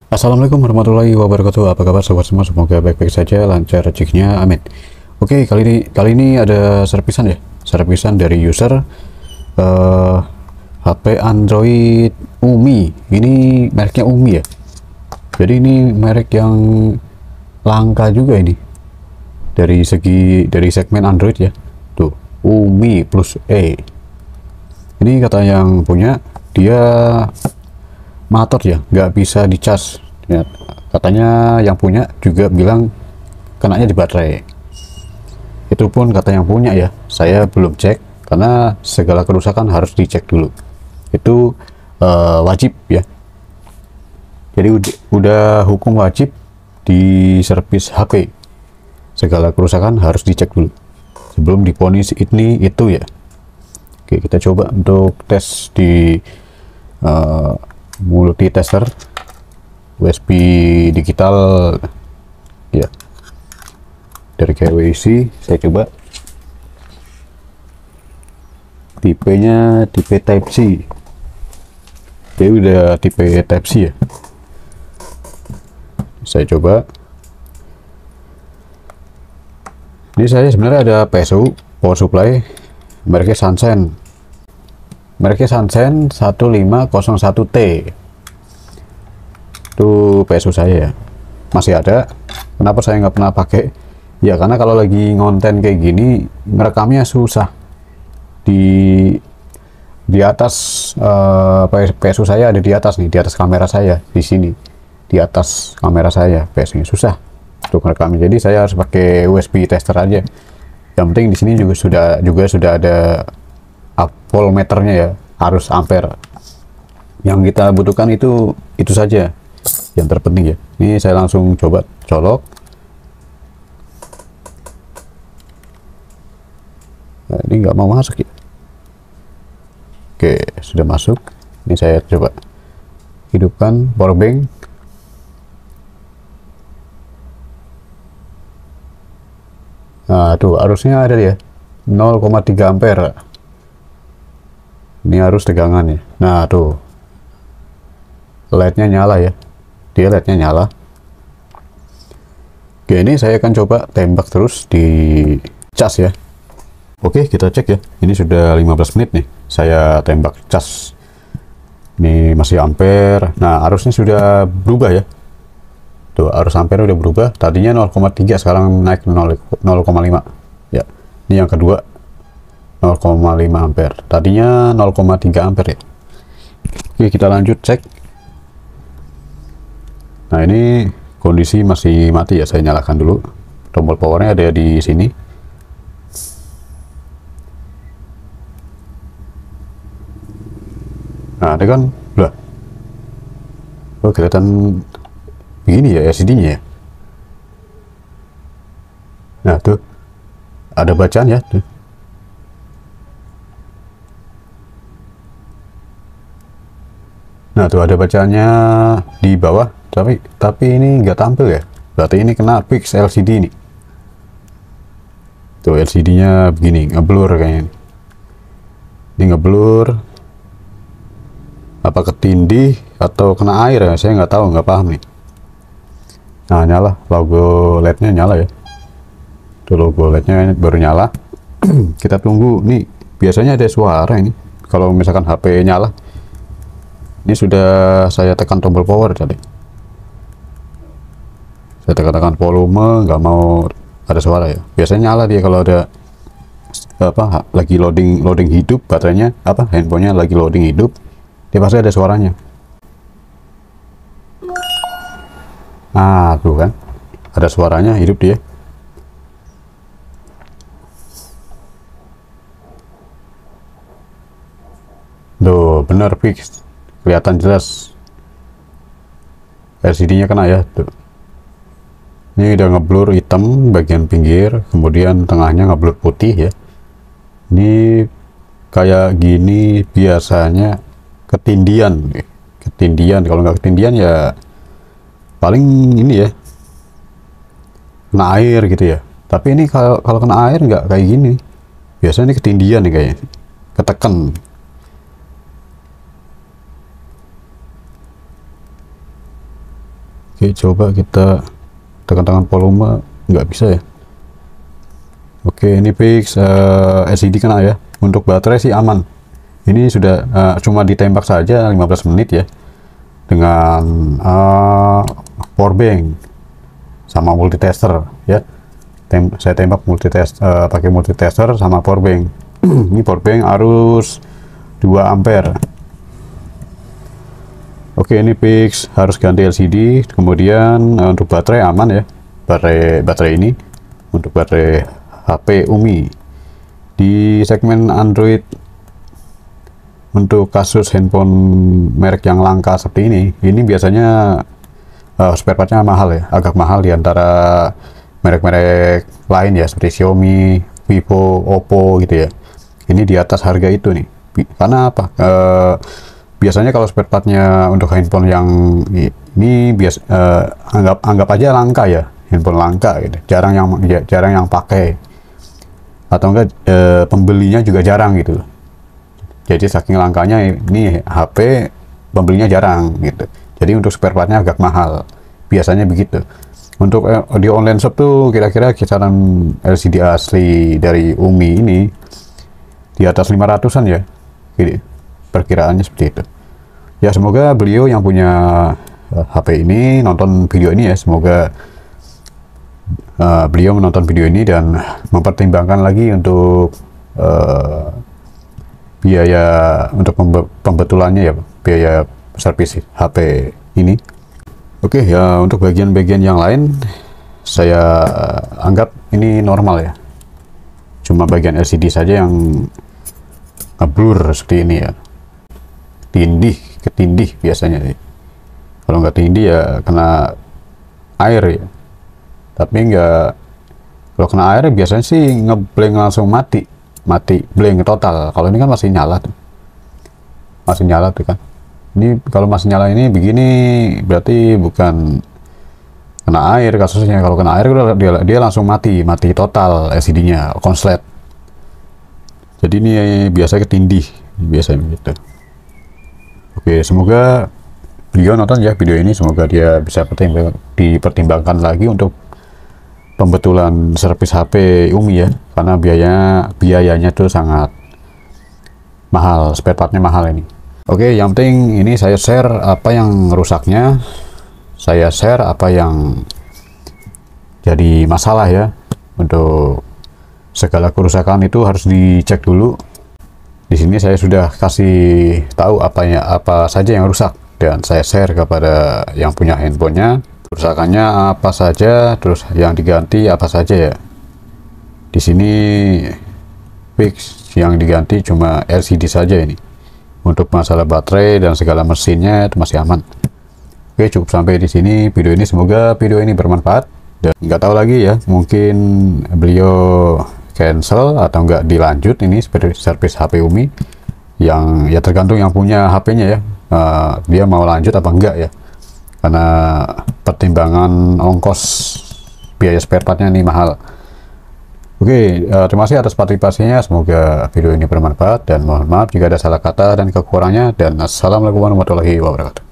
Assalamualaikum warahmatullahi wabarakatuh. Apa kabar sobat semua? Semoga baik-baik saja, lancar rezekinya, amin. Oke, kali ini ada servisan ya, servisan dari user HP Android Umi. Ini mereknya Umi ya. Jadi ini merek yang langka juga ini dari segmen Android ya. Tuh, Umi plus E. Ini kata yang punya dia matot ya, nggak bisa dicas ya. Katanya yang punya juga bilang kenanya di baterai. Itu pun kata yang punya ya, saya belum cek karena segala kerusakan harus dicek dulu. Itu wajib ya. Jadi udah hukum wajib di servis HP, segala kerusakan harus dicek dulu sebelum diponis ini itu ya. Oke, kita coba untuk tes di multitester USB digital ya, dari KWC. Saya coba tipenya tipe Type C. Jadi udah tipe Type C ya. Saya coba. Ini saya sebenarnya ada PSU power supply mereknya Sansen. Mereknya Sansen 1501T. Itu PSU saya ya. Masih ada. Kenapa saya nggak pernah pakai? Ya karena kalau lagi ngonten kayak gini ngerekamnya susah. Di atas PSU saya ada di atas nih, di atas kamera saya di sini. Di atas kamera saya PSU-nya susah untuk merekam. Jadi saya harus pakai USB tester aja. Yang penting di sini juga sudah ada voltmeternya ya, harus ampere. Yang kita butuhkan itu saja yang terpenting ya. Ini saya langsung coba colok. Nah, ini nggak mau masuk ya. Oke, sudah masuk. Ini saya coba hidupkan power bank. Nah, tuh arusnya ada ya, 0,3 ampere. Ini arus tegangan ya. Nah, tuh LED-nya nyala ya. Dia LED-nya nyala. Oke, ini saya akan coba tembak terus di cas ya. Oke, kita cek ya. Ini sudah 15 menit nih. Saya tembak cas. Ini masih ampere. Nah, arusnya sudah berubah ya. Tuh, arus ampere udah berubah. Tadinya 0,3, sekarang naik 0,5. Ya. Ini yang kedua 0,5 ampere. Tadinya 0,3 ampere ya. Oke, kita lanjut cek. Nah, ini kondisi masih mati ya. Saya nyalakan dulu. Tombol powernya ada di sini. Nah, ada kan, lah. Oh, kelihatan begini ya LCD-nya ya. Nah, tuh ada bacaan ya tuh. Nah, tuh ada bacaannya di bawah, tapi ini nggak tampil ya. Berarti ini kena fix LCD nih. Tuh LCD-nya begini, ngeblur kayaknya. Ini ngeblur. Apa ketindih atau kena air ya? Saya nggak tahu, nggak paham nih. Nah, nyala, logo LED-nya nyala ya. Tuh logo LED-nya baru nyala. Kita tunggu nih. Biasanya ada suara ini kalau misalkan HP nyala. Ini sudah saya tekan tombol power tadi. Saya tekan volume, nggak mau ada suara ya. Biasanya nyala dia kalau ada apa, lagi loading hidup baterainya, apa, handphonenya lagi loading hidup, dia pasti ada suaranya. Nah, tuh kan, ada suaranya, hidup dia. Tuh, bener fix, kelihatan jelas LCD-nya kena ya. Tuh. Ini udah ngeblur hitam bagian pinggir, kemudian tengahnya ngeblur putih ya. Ini kayak gini biasanya ketindian. Kalau nggak ketindian ya paling ini ya, kena air gitu ya. Tapi ini kalau kena air nggak kayak gini. Biasanya ini ketindian nih kayaknya, ketekan. Oke, coba kita tekan volume, nggak bisa ya. Oke, ini fix, LCD kena ya. Untuk baterai sih aman. Ini sudah cuma ditembak saja 15 menit ya, dengan power bank sama multitester ya. Saya tembak pakai multitester sama power bank. Ini power bank arus 2 ampere. Oke, ini fix, harus ganti LCD. Kemudian untuk baterai aman ya, baterai ini untuk baterai HP Umi. Di segmen Android, untuk kasus handphone merek yang langka seperti ini biasanya spare partnya mahal ya, agak mahal di antara merek-merek lain ya, seperti Xiaomi, Vivo, Oppo gitu ya. Ini di atas harga itu nih. Karena apa? Biasanya kalau spare partnya untuk handphone yang ini anggap aja langka ya, handphone langka gitu, jarang yang pakai, atau enggak pembelinya juga jarang gitu. Jadi saking langkanya ini HP, pembelinya jarang gitu. Jadi untuk spare partnya agak mahal, biasanya begitu. Untuk di online shop tuh kira-kira kisaran LCD asli dari Umi ini di atas 500-an ya, gitu. Perkiraannya seperti itu ya. Semoga beliau yang punya HP ini nonton video ini ya, semoga beliau menonton video ini dan mempertimbangkan lagi untuk biaya untuk pembetulannya ya, biaya servis HP ini. Oke ya, untuk bagian-bagian yang lain saya anggap ini normal ya, cuma bagian LCD saja yang ngeblur seperti ini ya, ketindih biasanya sih. Kalau nggak tindih ya kena air ya, tapi nggak, kalau kena air biasanya sih ngeblank langsung mati blank total. Kalau ini kan masih nyala tuh kan. Ini kalau masih nyala ini begini berarti bukan kena air kasusnya. Kalau kena air dia langsung mati total, LCD-nya konslet. Jadi ini biasa ketindih, biasanya begitu. Oke, semoga beliau nonton ya video ini, semoga dia bisa dipertimbangkan lagi untuk pembetulan servis HP Umi ya, karena biayanya tuh sangat mahal, spare partnya mahal ini. Oke, yang penting ini saya share apa yang rusaknya, saya share apa yang jadi masalah ya. Untuk segala kerusakan itu harus dicek dulu. Di sini saya sudah kasih tahu apa saja yang rusak, dan saya share kepada yang punya handphonenya kerusakannya apa saja, terus yang diganti apa saja ya. Di sini fix, yang diganti cuma LCD saja ini. Untuk masalah baterai dan segala mesinnya itu masih aman. Oke, cukup sampai di sini video ini. Semoga video ini bermanfaat. Dan nggak tahu lagi ya, mungkin beliau cancel atau nggak dilanjut ini seperti servis HP Umi, yang ya tergantung yang punya HP-nya ya, dia mau lanjut apa enggak ya, karena pertimbangan ongkos biaya spare partnya ini mahal. Oke, terima kasih atas partisipasinya, semoga video ini bermanfaat, dan mohon maaf jika ada salah kata dan kekurangannya, dan assalamualaikum warahmatullahi wabarakatuh.